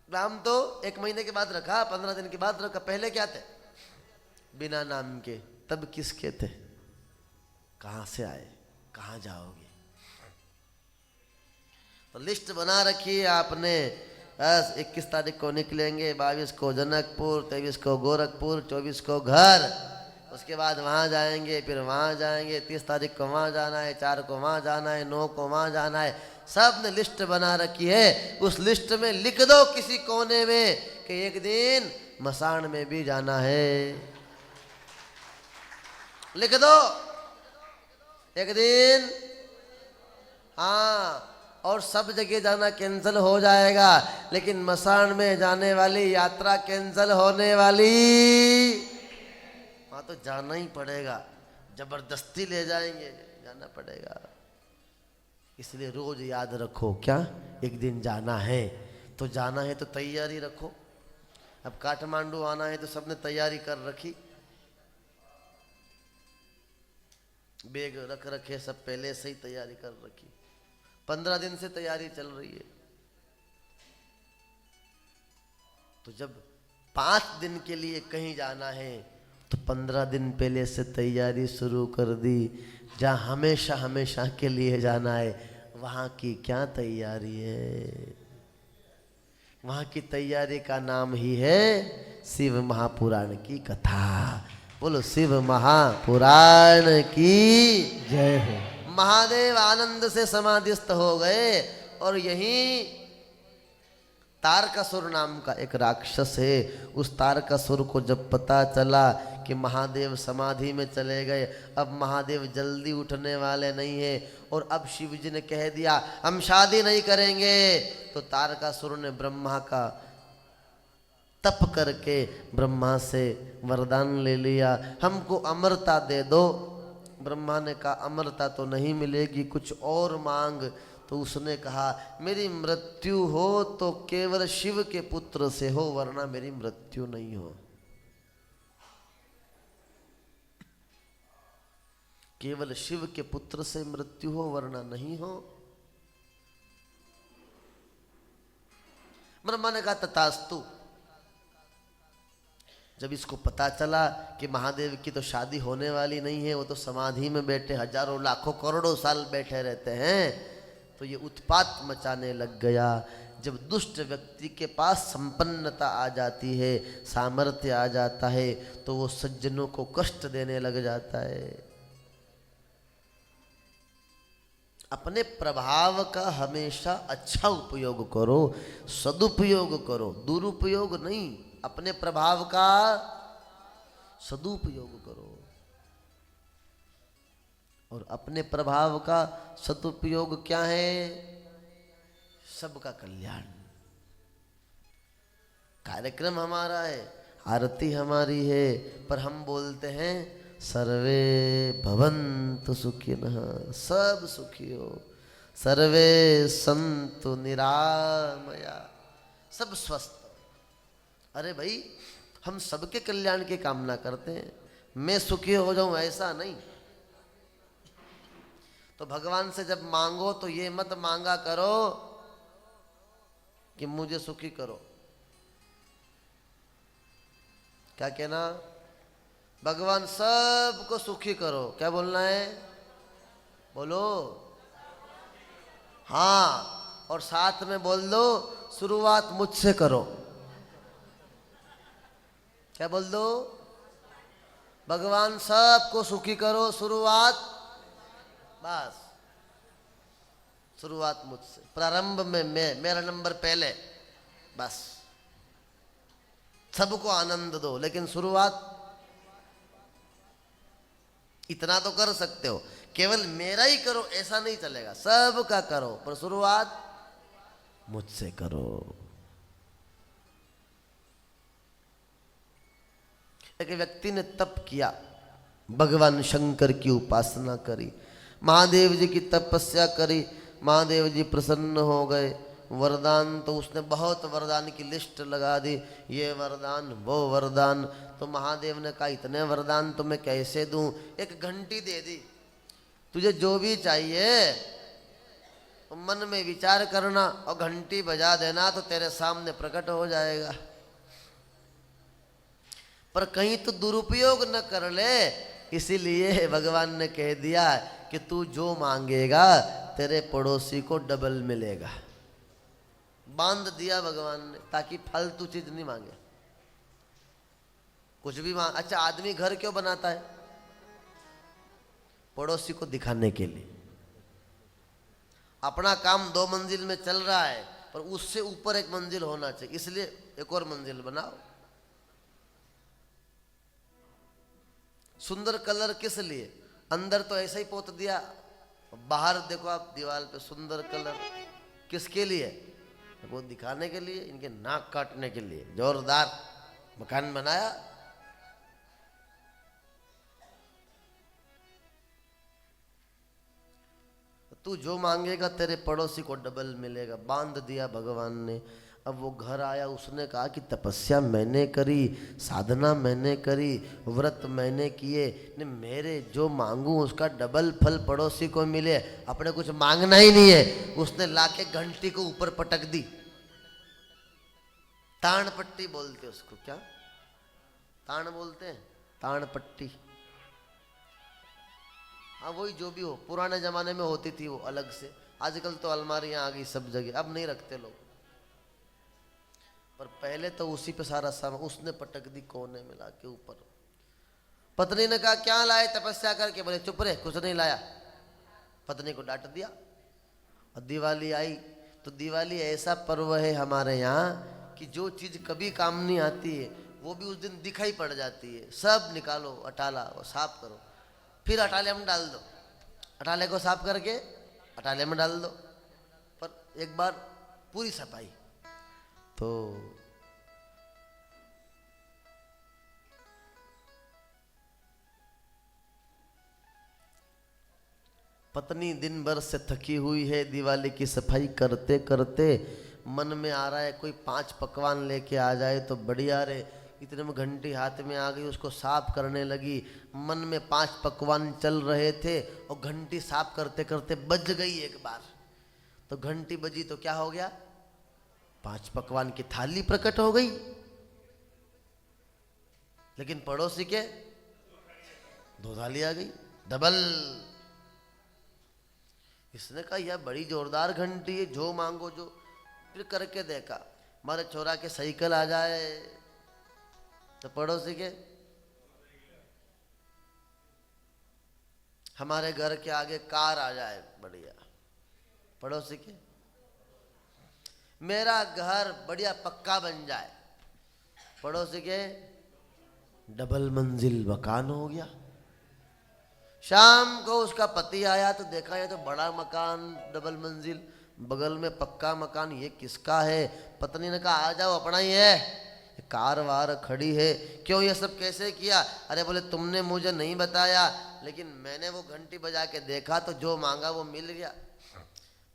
नाम तो 1 महीने के बाद रखा, 15 दिन के बाद रखा। पहले क्या थे? बिना नाम के। तब किसके थे? कहां से आए, कहां जाओगे? तो लिस्ट बना रखी है आपने। बस 21 तारीख को निकलेंगे, 22 को जनकपुर, 23 को गोरखपुर, 24 को घर, उसके बाद वहाँ जाएंगे, फिर वहाँ जाएंगे, 30 तारीख को वहाँ जाना है, 4 को वहाँ जाना है, 9 को वहाँ जाना है। सब ने लिस्ट बना रखी है। उस लिस्ट में लिख दो किसी कोने में कि एक दिन मसान में भी जाना है। लिख दो एक दिन। हाँ, और सब जगह जाना कैंसिल हो जाएगा, लेकिन मसान में जाने वाली यात्रा कैंसिल होने वाली। वहां तो जाना ही पड़ेगा, जबरदस्ती ले जाएंगे, जाना पड़ेगा। इसलिए रोज याद रखो, क्या एक दिन जाना है। तो जाना है तो तैयारी रखो। अब काठमांडू आना है तो सबने तैयारी कर रखी, बैग रख रखे, सब पहले से ही तैयारी कर रखी। 15 दिन से तैयारी चल रही है। तो जब 5 दिन के लिए कहीं जाना है तो 15 दिन पहले से तैयारी शुरू कर दी। जहाँ हमेशा हमेशा के लिए जाना है, वहाँ की क्या तैयारी है? वहाँ की तैयारी का नाम ही है शिव महापुराण की कथा। बोलो शिव महापुराण की जय हो। महादेव आनंद से समाधिस्थ हो गए। और यहीं तारकासुर नाम का एक राक्षस है। उस तारकासुर को जब पता चला कि महादेव समाधि में चले गए, अब महादेव जल्दी उठने वाले नहीं है, और अब शिव जी ने कह दिया हम शादी नहीं करेंगे, तो तारकासुर ने ब्रह्मा का तप करके ब्रह्मा से वरदान ले लिया, हमको अमरता दे दो। ब्रह्मा ने कहा अमरता तो नहीं मिलेगी, कुछ और मांग। तो उसने कहा मेरी मृत्यु हो तो केवल शिव के पुत्र से हो, वरना मेरी मृत्यु नहीं हो। केवल शिव के पुत्र से मृत्यु हो, वरना नहीं हो। ब्रह्मा ने कहा तथास्तु। जब इसको पता चला कि महादेव की तो शादी होने वाली नहीं है, वो तो समाधि में बैठे हजारों लाखों करोड़ों साल बैठे रहते हैं, तो ये उत्पात मचाने लग गया। जब दुष्ट व्यक्ति के पास संपन्नता आ जाती है, सामर्थ्य आ जाता है, तो वो सज्जनों को कष्ट देने लग जाता है। अपने प्रभाव का हमेशा अच्छा उपयोग करो, सदुपयोग करो, दुरुपयोग नहीं। अपने प्रभाव का सदुपयोग करो, और अपने प्रभाव का सदुपयोग क्या है? सबका कल्याण। कार्यक्रम हमारा है, आरती हमारी है, पर हम बोलते हैं सर्वे भवन्तु सुखिनः, सब सुखी हो, सर्वे सन्तु निरामया, सब स्वस्थ। अरे भाई, हम सबके कल्याण की कामना करते हैं, मैं सुखी हो जाऊं ऐसा नहीं। तो भगवान से जब मांगो तो ये मत मांगा करो कि मुझे सुखी करो। क्या कहना? भगवान सबको सुखी करो। क्या बोलना है? बोलो। हाँ, और साथ में बोल दो शुरुआत मुझसे करो। क्या बोल दो? भगवान सबको सुखी करो, शुरुआत बस, शुरुआत मुझसे। प्रारंभ में मैं, मेरा नंबर पहले, बस। सबको आनंद दो, लेकिन शुरुआत इतना तो कर सकते हो, केवल मेरा ही करो ऐसा नहीं चलेगा, सबका करो, पर शुरुआत मुझसे करो। एक व्यक्ति ने तप किया, भगवान शंकर की उपासना करी, महादेव जी की तपस्या करी, महादेव जी प्रसन्न हो गए। वरदान तो उसने बहुत वरदान की लिस्ट लगा दी, ये वरदान वो वरदान। तो महादेव ने कहा इतने वरदान तो मैं कैसे दूं? एक घंटी दे दी, तुझे जो भी चाहिए मन में विचार करना और घंटी बजा देना तो तेरे सामने प्रकट हो जाएगा। पर कहीं तो दुरुपयोग न कर ले, इसीलिए भगवान ने कह दिया कि तू जो मांगेगा तेरे पड़ोसी को डबल मिलेगा। बांध दिया भगवान ने, ताकि फालतू चीज नहीं मांगे। कुछ भी मांग, अच्छा आदमी घर क्यों बनाता है? पड़ोसी को दिखाने के लिए। अपना काम 2 मंजिल में चल रहा है, पर उससे ऊपर एक मंजिल होना चाहिए, इसलिए एक और मंजिल बनाओ। सुंदर कलर किस लिए? अंदर तो ऐसा ही पोत दिया, बाहर देखो आप दीवार पे सुंदर कलर किसके लिए? वो दिखाने के लिए, इनके नाक काटने के लिए जोरदार मकान बनाया। तू जो मांगेगा तेरे पड़ोसी को डबल मिलेगा। बांध दिया भगवान ने। अब वो घर आया, उसने कहा कि तपस्या मैंने करी, साधना मैंने करी, व्रत मैंने किए, ने मेरे जो मांगू उसका डबल फल पड़ोसी को मिले, अपने कुछ मांगना ही नहीं है। उसने लाके घंटी को ऊपर पटक दी। ताण पट्टी बोलते उसको। क्या ताण बोलते हैं? ताण पट्टी। हाँ वही, जो भी हो, पुराने जमाने में होती थी वो अलग से। आजकल तो अलमारियां आ गई सब जगह, अब नहीं रखते लोग, पर पहले तो उसी पे सारा सामान। उसने पटक दी कोने में लाके ऊपर। पत्नी ने कहा क्या लाए तपस्या करके? बोले चुप रहे, कुछ नहीं लाया। पत्नी को डांट दिया। और दिवाली आई तो दिवाली ऐसा पर्व है हमारे यहाँ कि जो चीज कभी काम नहीं आती है वो भी उस दिन दिखाई पड़ जाती है। सब निकालो अटाला और साफ करो, फिर अटाले में डाल दो। अटाले को साफ करके अटाले में डाल दो। पर एक बार पूरी सफाई। तो पत्नी दिन भर से थकी हुई है, दिवाली की सफाई करते करते मन में आ रहा है कोई 5 पकवान लेके आ जाए तो बढ़िया रे। इतने में घंटी हाथ में आ गई, उसको साफ करने लगी। मन में 5 पकवान चल रहे थे और घंटी साफ करते करते बज गई एक बार। तो घंटी बजी तो क्या हो गया? 5 पकवान की थाली प्रकट हो गई। लेकिन पड़ोसी के 2 थाली आ गई, डबल। इसने कहा यह बड़ी जोरदार घंटी है, जो मांगो जो। फिर करके देखा, हमारे छोरा के साइकिल आ जाए तो पड़ोसी के, हमारे घर के आगे कार आ जाए बढ़िया, पड़ोसी के, मेरा घर बढ़िया पक्का बन जाए, पड़ोसी के डबल मंजिल मकान हो गया। शाम को उसका पति आया तो देखा ये तो बड़ा मकान डबल मंजिल, बगल में पक्का मकान, ये किसका है? पत्नी ने कहा आ जाओ अपना ही है, कार वार खड़ी है। क्यों ये सब कैसे किया? अरे बोले तुमने मुझे नहीं बताया, लेकिन मैंने वो घंटी बजा के देखा तो जो मांगा वो मिल गया।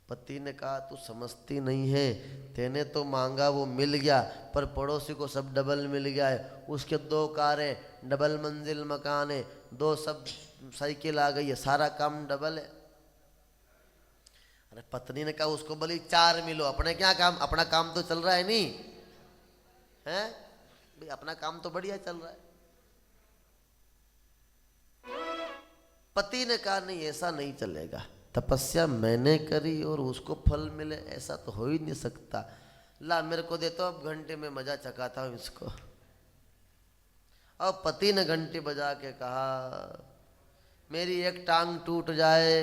पति ने कहा तू समझती नहीं है, तेने तो मांगा वो मिल गया, पर पड़ोसी को सब डबल मिल गया है। उसके 2 कारें, डबल मंजिल मकान है, 2 सब साइकिल आ गई है, सारा काम डबल है। अरे पत्नी ने कहा उसको बोली 4 मिलो, अपने क्या काम? अपना काम तो चल रहा है नहीं है भाई, अपना काम तो बढ़िया चल रहा है। पति ने कहा नहीं ऐसा नहीं चलेगा, तपस्या मैंने करी और उसको फल मिले, ऐसा तो हो ही नहीं सकता। ला मेरे को दे तो, अब घंटे में मजा चकाता हूं इसको। अब पति ने घंटी बजा के कहा मेरी एक टांग टूट जाए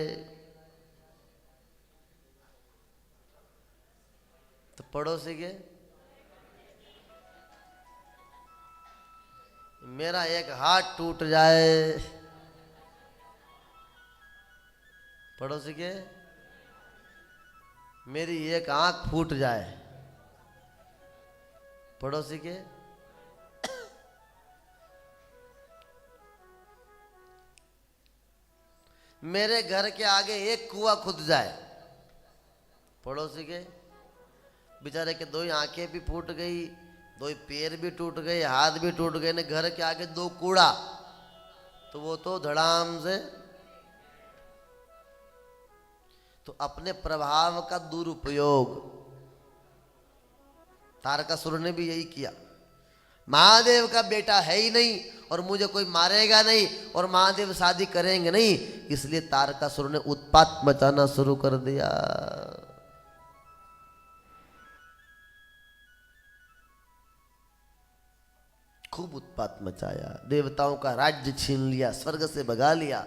तो पड़ोसी के, मेरा एक हाथ टूट जाए पड़ोसी के, मेरी एक आंख फूट जाए पड़ोसी के, मेरे घर के आगे एक कुआं खुद जाए पड़ोसी के। बेचारे के 2 आंखें भी फूट गई, 2 पैर भी टूट गए, हाथ भी टूट गए, ने घर के आगे 2 कूड़ा, तो वो तो धड़ाम से। तो अपने प्रभाव का दुरुपयोग तारकासुर ने भी यही किया। महादेव का बेटा है ही नहीं और मुझे कोई मारेगा नहीं और महादेव शादी करेंगे नहीं, इसलिए तारकासुर ने उत्पात मचाना शुरू कर दिया। खूब उत्पात मचाया, देवताओं का राज्य छीन लिया, स्वर्ग से भगा लिया।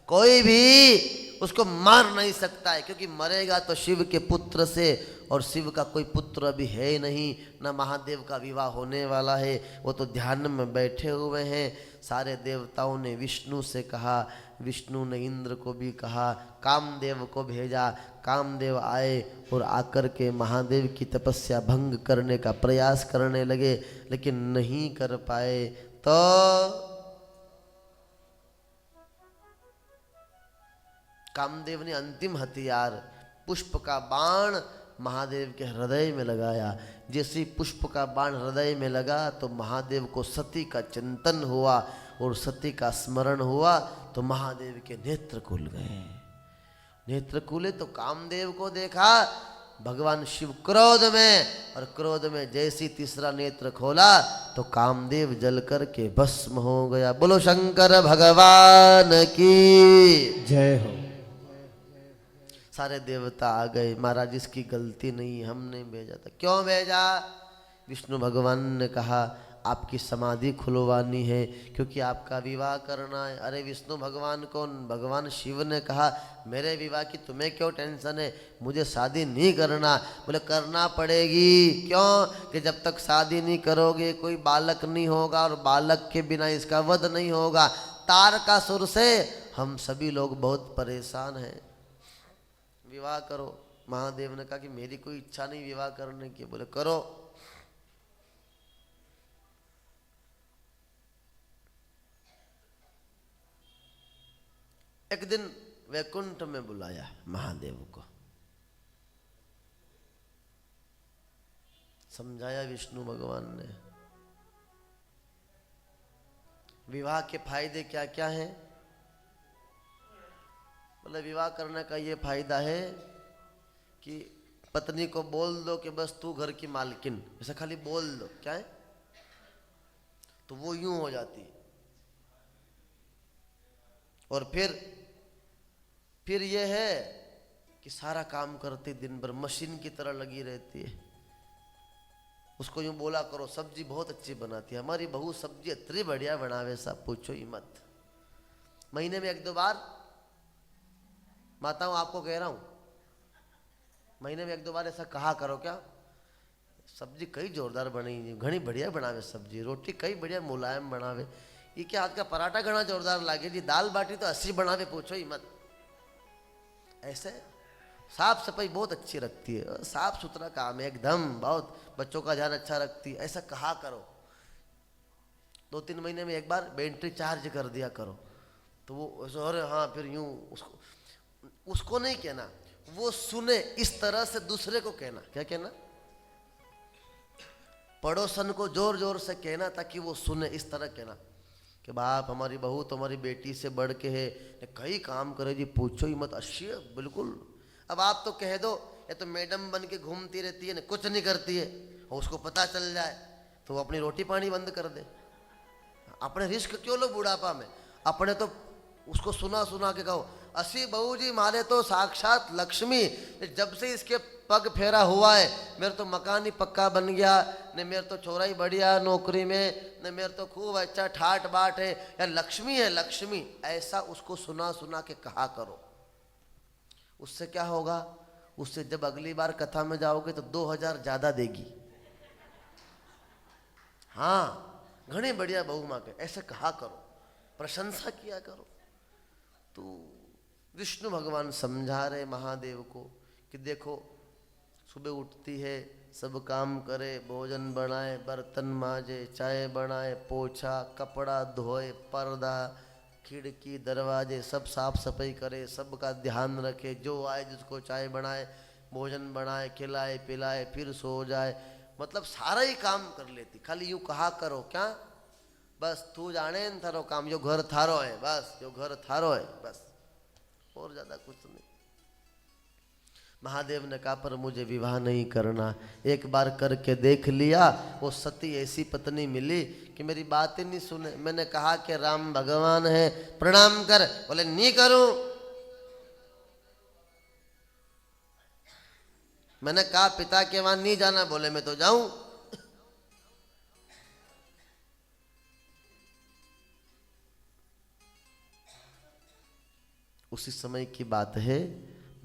कोई भी उसको मार नहीं सकता है, क्योंकि मरेगा तो शिव के पुत्र से, और शिव का कोई पुत्र अभी है नहीं, न महादेव का विवाह होने वाला है, वो तो ध्यान में बैठे हुए हैं। सारे देवताओं ने विष्णु से कहा, विष्णु ने इंद्र को भी कहा, कामदेव को भेजा। कामदेव आए और आकर के महादेव की तपस्या भंग करने का प्रयास करने लगे, लेकिन नहीं कर पाए। तो कामदेव ने अंतिम हथियार पुष्प का बाण महादेव के हृदय में लगाया। जैसे पुष्प का बाण हृदय में लगा तो महादेव को सती का चिंतन हुआ और सती का स्मरण हुआ, तो महादेव के नेत्र खुल गए। नेत्र खुले तो कामदेव को देखा भगवान शिव क्रोध में, और क्रोध में जैसी तीसरा नेत्र खोला तो कामदेव जल कर के भस्म हो गया। बोलो शंकर भगवान की जय हो। सारे देवता आ गए, महाराज इसकी गलती नहीं, हमने भेजा था। क्यों भेजा? विष्णु भगवान ने कहा आपकी समाधि खुलवानी है, क्योंकि आपका विवाह करना है। अरे विष्णु भगवान को भगवान शिव ने कहा मेरे विवाह की तुम्हें क्यों टेंशन है, मुझे शादी नहीं करना। बोले करना पड़ेगी। क्यों? कि जब तक शादी नहीं करोगे कोई बालक नहीं होगा, और बालक के बिना इसका वध नहीं होगा। तारकासुर से हम सभी लोग बहुत परेशान हैं, विवाह करो। महादेव ने कहा कि मेरी कोई इच्छा नहीं विवाह करने की। बोले करो। एक दिन वैकुंठ में बुलाया महादेव को, समझाया विष्णु भगवान ने विवाह के फायदे क्या क्या हैं। बोले विवाह करने का ये फायदा है कि पत्नी को बोल दो कि बस तू घर की मालकिन, ऐसा खाली बोल दो, क्या है, तो वो यूं हो जाती है। और फिर ये है कि सारा काम करती दिन भर मशीन की तरह लगी रहती है। उसको यूं बोला करो सब्जी बहुत अच्छी बनाती है, हमारी बहू सब्जी इतनी बढ़िया बनावे, सब पूछो ही मत। महीने में एक दो बार, माताओं आपको कह रहा हूं, महीने में एक दो बार ऐसा कहा करो, क्या सब्जी कई जोरदार बनी, घनी बढ़िया बनावे सब्जी, रोटी कई बढ़िया मुलायम बनावे, ये क्या आज का पराठा घना जोरदार लागे जी, दाल बाटी तो 80 बनावे, पूछो ही मत। ऐसे साफ सफाई बहुत अच्छी रखती है, साफ सुथरा काम है एकदम, बहुत बच्चों का ध्यान अच्छा रखती है, ऐसा कहा करो। 2-3 महीने में एक बार बैटरी चार्ज कर दिया करो, तो वो अरे हाँ, फिर यूं उसको नहीं कहना, वो सुने इस तरह से दूसरे को कहना। क्या कहना? पड़ोसन को जोर जोर से कहना ताकि वो सुने, इस तरह कहना कि बाप हमारी बहू तुम्हारी बेटी से बढ़ के है, कई काम करे जी, पूछो ही मत, अच्छी है बिल्कुल। अब आप तो कह दो ये तो मैडम बन के घूमती रहती है, कुछ नहीं करती है, और उसको पता चल जाए तो वो अपनी रोटी पानी बंद कर दे। अपने रिस्क क्यों लो बुढ़ापा में? अपने तो उसको सुना सुना के कहो असी बहू जी मारे तो साक्षात लक्ष्मी, जब से इसके पग फेरा हुआ है मेरे तो मकान ही पक्का बन गया, ने मेरे तो छोरा ही बढ़िया नौकरी में, ने मेरे तो खूब अच्छा ठाट बाट है, या लक्ष्मी है लक्ष्मी। ऐसा उसको सुना सुना के कहा करो। उससे क्या होगा? उससे जब अगली बार कथा में जाओगे तो 2000 ज्यादा देगी। हाँ, घने बढ़िया बहू माँ के, ऐसे कहा करो, प्रशंसा किया करो। तो विष्णु भगवान समझा रहे महादेव को कि देखो सुबह उठती है, सब काम करे, भोजन बनाए, बर्तन मांजे, चाय बनाए, पोछा, कपड़ा धोए, पर्दा, खिड़की, दरवाजे सब साफ सफाई करे, सबका ध्यान रखे, जो आए जिसको चाय बनाए, भोजन बनाए, खिलाए पिलाए, फिर सो जाए, मतलब सारा ही काम कर लेती। खाली यूँ कहा करो क्या, बस तू जाने न थारो काम, जो घर थारो है, बस जो घर थारो है, बस और ज्यादा कुछ नहीं। महादेव ने कहा पर मुझे विवाह नहीं करना, एक बार करके देख लिया। वो सती ऐसी पत्नी मिली कि मेरी बात ही नहीं सुने। मैंने कहा कि राम भगवान है, प्रणाम कर, बोले नहीं करूं। मैंने कहा पिता के वहां नहीं जाना, बोले मैं तो जाऊं। उसी समय की बात है,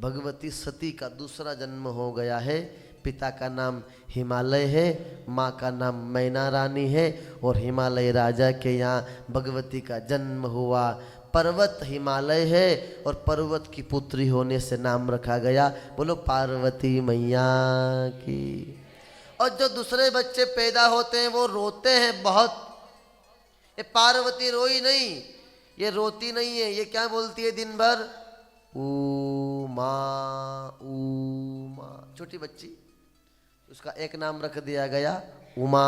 भगवती सती का दूसरा जन्म हो गया है। पिता का नाम हिमालय है, माँ का नाम मैना रानी है, और हिमालय राजा के यहाँ भगवती का जन्म हुआ। पर्वत हिमालय है और पर्वत की पुत्री होने से नाम रखा गया। बोलो पार्वती मैया की। और जो दूसरे बच्चे पैदा होते हैं वो रोते हैं बहुत। ये पार्वती रोई नहीं, ये रोती नहीं है, ये क्या बोलती है दिन भर? उमा उमा। छोटी बच्ची, उसका एक नाम रख दिया गया उमा।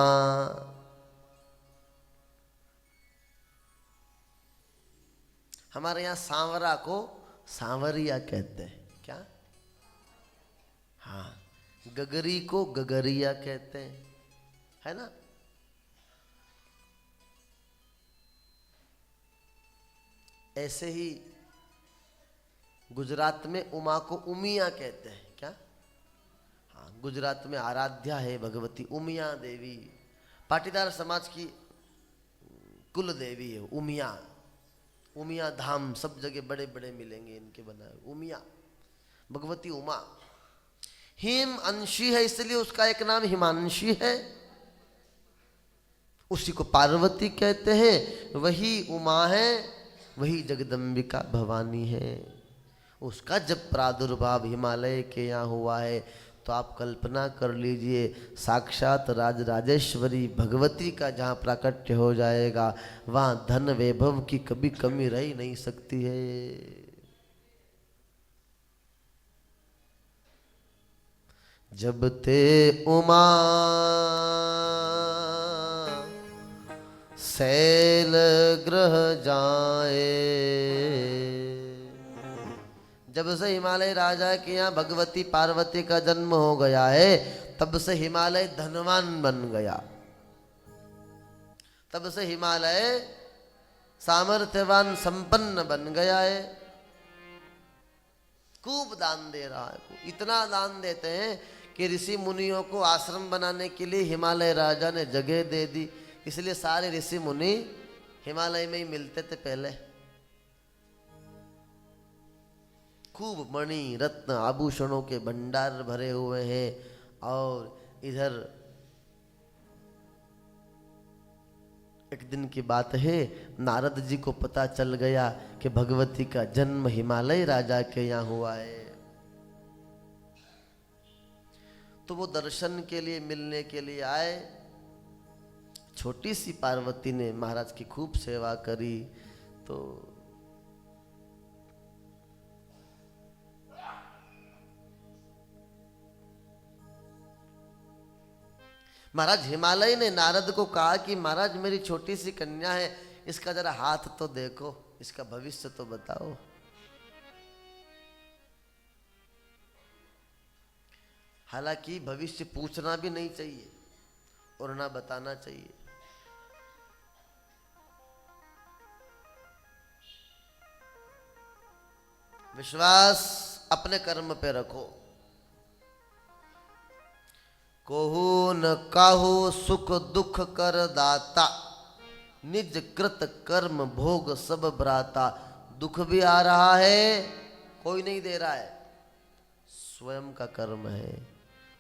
हमारे यहां सांवरा को सांवरिया कहते हैं। क्या? हाँ, गगरी को गगरिया कहते हैं, है ना। ऐसे ही गुजरात में उमा को उमिया कहते हैं। क्या? हाँ, गुजरात में आराध्या है भगवती उमिया देवी, पाटीदार समाज की कुल देवी है उमिया। उमिया धाम सब जगह बड़े बड़े मिलेंगे इनके बनाए, उमिया भगवती उमा। हिम अंशी है इसलिए उसका एक नाम हिमांशी है, उसी को पार्वती कहते हैं। वही उमा है, वही जगदम्बिका भवानी है। उसका जब प्रादुर्भाव हिमालय के यहाँ हुआ है तो आप कल्पना कर लीजिए, साक्षात राजराजेश्वरी भगवती का जहाँ प्राकट्य हो जाएगा वहाँ धन वैभव की कभी कमी रह ही नहीं सकती है। जब ते उमा शैल ग्रह जाए, जब से हिमालय राजा के यहाँ भगवती पार्वती का जन्म हो गया है तब से हिमालय धनवान बन गया, तब से हिमालय सामर्थ्यवान संपन्न बन गया है। खूब दान दे रहा है, इतना दान देते हैं कि ऋषि मुनियों को आश्रम बनाने के लिए हिमालय राजा ने जगह दे दी। इसलिए सारे ऋषि मुनि हिमालय में ही मिलते थे पहले। खूब मणि रत्न आभूषणों के भंडार भरे हुए हैं। और इधर एक दिन की बात है, नारद जी को पता चल गया कि भगवती का जन्म हिमालय राजा के यहाँ हुआ है। तो वो दर्शन के लिए मिलने के लिए आए। छोटी सी पार्वती ने महाराज की खूब सेवा करी। तो महाराज हिमालय ने नारद को कहा कि महाराज मेरी छोटी सी कन्या है, इसका जरा हाथ तो देखो, इसका भविष्य तो बताओ। हालांकि भविष्य पूछना भी नहीं चाहिए और ना बताना चाहिए। विश्वास अपने कर्म पे रखो। कोहू न काहू सुख दुख कर दाता, निज कृत कर्म भोग सब भ्राता। दुख भी आ रहा है, कोई नहीं दे रहा है, स्वयं का कर्म है।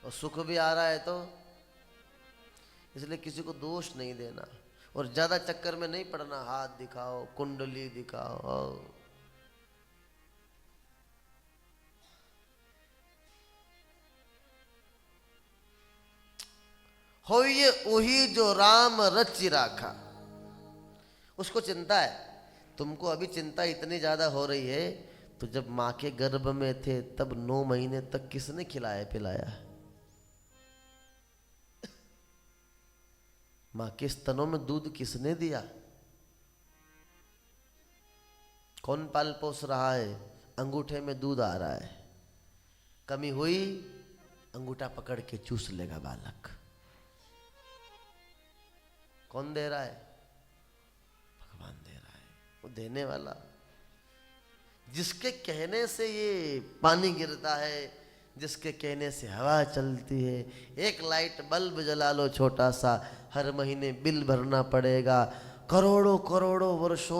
और सुख भी आ रहा है तो इसलिए किसी को दोष नहीं देना और ज्यादा चक्कर में नहीं पड़ना। हाथ दिखाओ, कुंडली दिखाओ। हो ये वही जो राम रचि राखा, उसको चिंता है। तुमको अभी चिंता इतनी ज्यादा हो रही है तो जब माँ के गर्भ में थे तब 9 महीने तक किसने खिलाया पिलाया? माँ के स्तनों में दूध किसने दिया? कौन पाल पोस रहा है? अंगूठे में दूध आ रहा है। कमी हुई, अंगूठा पकड़ के चूस लेगा बालक। कौन दे रहा है? भगवान दे रहा है, वो देने वाला। जिसके कहने से ये पानी गिरता है, जिसके कहने से हवा चलती है। एक लाइट बल्ब जला लो छोटा सा, हर महीने बिल भरना पड़ेगा। करोड़ों करोड़ों वर्षों